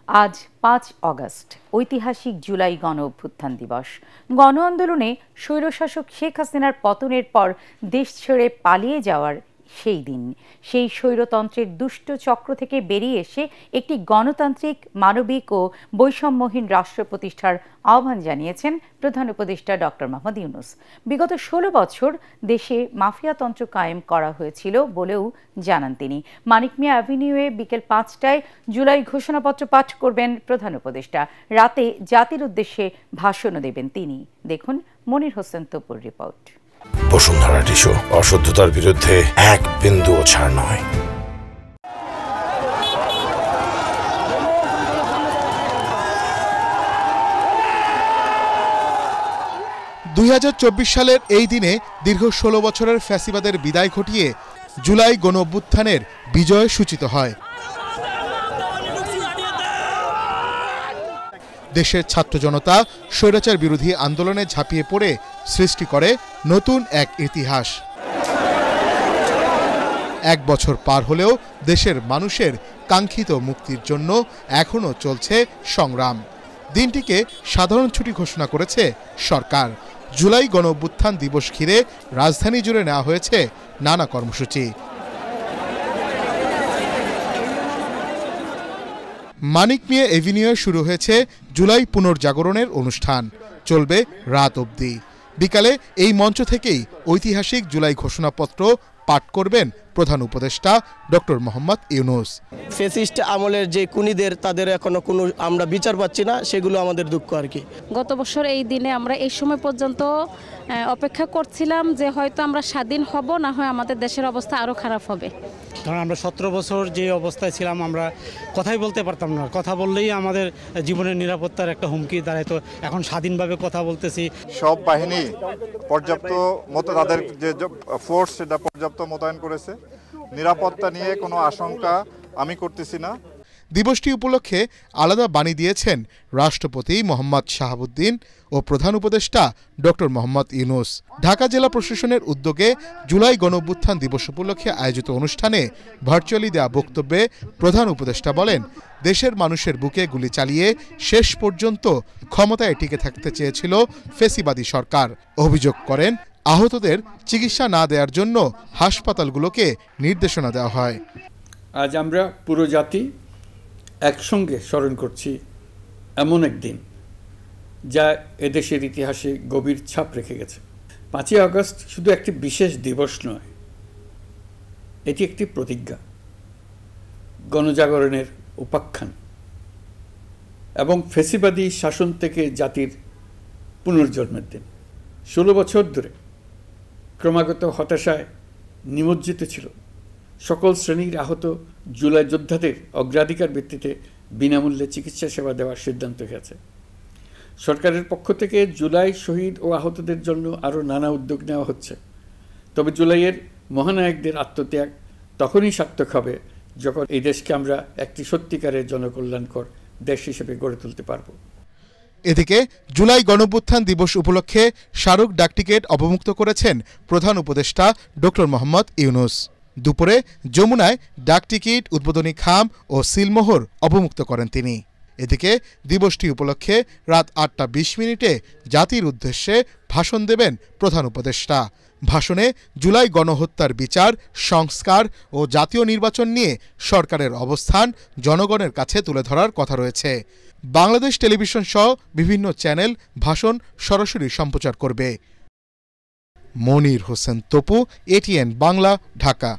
আজ ৫ অগস্ট ঐতিহাসিক জুলাই গণ অভ্যুত্থান দিবস। গণ আন্দোলনে স্বৈরশাসক শেখ হাসিনার পতনের পর দেশ ছেড়ে পালিয়ে যাওয়ার সেই দিন। সেই স্বৈরতন্ত্রের দুষ্ট চক্র থেকে বেরিয়ে এসে একটি গণতান্ত্রিক, মানবিক ও বৈষম্যহীন রাষ্ট্র প্রতিষ্ঠার আহ্বান জানিয়েছেন প্রধান উপদেষ্টা ডক্টর মোহাম্মদ ইউনূস। বিগত ১৬ বছর দেশে মাফিয়াতন্ত্র কায়েম করা হয়েছিল বলেও জানান তিনি। মানিক মিয়া অ্যাভিনিউয়ে বিকেল ৫টায় জুলাই ঘোষণাপত্র পাঠ করবেন প্রধান উপদেষ্টা। রাতে জাতির উদ্দেশ্যে ভাষণও দেবেন তিনি। দেখুন মনির হোসেন তপুর রিপোর্ট। বসুন্ধরা টিস্যু, অশুদ্ধতার বিরুদ্ধে এক বিন্দুও ছাড় নয়। ২০২৪ সালের এই দিনে দীর্ঘ ১৬ বছরের ফ্যাসিবাদের বিদায় ঘটিয়ে জুলাই গণ অভ্যুত্থানের বিজয় সূচিত হয়। দেশের ছাত্র জনতা স্বৈরাচার বিরোধী আন্দোলনে ঝাঁপিয়ে পড়ে সৃষ্টি করে নতুন এক ইতিহাস। ১ বছর পার হলেও দেশের মানুষের কাঙ্ক্ষিত মুক্তির জন্য এখনও চলছে সংগ্রাম। দিনটিকে সাধারণ ছুটি ঘোষণা করেছে সরকার। জুলাই গণ অভ্যুত্থান দিবস ঘিরে রাজধানী জুড়ে নেওয়া হয়েছে নানা কর্মসূচি। মানিক মিয়া এভিনিউয়ে শুরু হয়েছে জুলাই পুনর্জাগরণের অনুষ্ঠান, চলবে রাত অবধি। বিকালে এই মঞ্চ থেকেই ঐতিহাসিক জুলাই ঘোষণাপত্র পাঠ করবেন প্রধান উপদেষ্টা ডক্টর মোহাম্মদ ইউনূস। ফ্যাসিস্ট আমলের যে খুনিদের, তাদের এখনো কোনো আমরা বিচার পাচ্ছি না, সেগুলো আমাদের দুঃখ আর কি। গত বছর এই দিনে আমরা এই সময় পর্যন্ত অপেক্ষা করছিলাম যে হয়তো আমরা স্বাধীন হব, না হয় আমাদের দেশের অবস্থা আরও খারাপ হবে। কারণ আমরা ১৭ বছর যে অবস্থায় ছিলাম, আমরা কথাই বলতে পারতাম না। কথা বললেই আমাদের জীবনের নিরাপত্তার একটা হুমকি দাঁড়াইতো। এখন স্বাধীনভাবে কথা বলতেছি। সব বাহিনী পর্যাপ্ত মতো তাদের যে ফোর্স সেটা পর্যাপ্ত মোতায়েন করেছে। নিরাপত্তা নিয়ে কোনো আশঙ্কা আমি করতেছি না। দিবসটি উপলক্ষে আলাদা বাণী দিয়েছেন রাষ্ট্রপতি মোহাম্মদ শাহাবুদ্দিন ও প্রধান উপদেষ্টা ডক্টর মোহাম্মদ ইউনূস। ঢাকা জেলা প্রশাসনের উদ্যোগে জুলাই গণঅভ্যুত্থান দিবস উপলক্ষে আয়োজিত অনুষ্ঠানে ভার্চুয়ালি দেওয়া বক্তব্যে প্রধান উপদেষ্টা বলেন, দেশের মানুষের বুকে গুলি চালিয়ে শেষ পর্যন্ত ক্ষমতায় টিকে থাকতে চেয়েছিল ফ্যাসিবাদী সরকার। অভিযোগ করেন, আহতদের চিকিৎসা না দেওয়ার জন্য হাসপাতালগুলোকে নির্দেশনা দেওয়া হয়। আজ আমরা পুরো জাতি একসঙ্গে স্মরণ করছি এমন একদিন যা এদেশের ইতিহাসে গভীর ছাপ রেখে গেছে। ৫ই আগস্ট শুধু একটি বিশেষ দিবস নয়, এটি একটি প্রতিজ্ঞা, গণজাগরণের উপাখ্যান এবং ফ্যাসিবাদী শাসন থেকে জাতির পুনর্জন্মের দিন। ১৬ বছর ধরে ক্রমাগত হতাশায় নিমজ্জিত ছিল সকল শ্রেণীর আহত জুলাই যোদ্ধাদের অগ্রাধিকার ভিত্তিতে বিনামূল্যে চিকিৎসা সেবা দেওয়ার সিদ্ধান্ত হয়েছে। সরকারের পক্ষ থেকে জুলাই শহীদ ও আহতদের জন্য আরও নানা উদ্যোগ নেওয়া হচ্ছে। তবে জুলাইয়ের মহানায়কদের আত্মত্যাগ তখনই সার্থক হবে যখন এই দেশকে আমরা একটি সত্যিকারের জনকল্যাণকর দেশ হিসেবে গড়ে তুলতে পারব। এদিকে জুলাই গণঅভ্যুত্থান দিবস উপলক্ষে স্মারক ডাকটিকিট অবমুক্ত করেছেন প্রধান উপদেষ্টা ডক্টর মোহাম্মদ ইউনূস। দুপুরে যমুনায় ডাকটিকিট, উদ্বোধনী খাম ও সিলমোহর অবমুক্ত করেন তিনি। এদিকে দিবসটি উপলক্ষে রাত ৮টা ২০ জাতির উদ্দেশ্যে ভাষণ দেবেন প্রধান উপদেষ্টা। ভাষণে জুলাই গণহত্যার বিচার, সংস্কার ও জাতীয় নির্বাচন নিয়ে সরকারের অবস্থান জনগণের কাছে তুলে ধরার কথা রয়েছে। বাংলাদেশ টেলিভিশন সহ বিভিন্ন চ্যানেল ভাষণ সরাসরি সম্প্রচার করবে। মনির হোসেন তপু, এটিএন বাংলা, ঢাকা।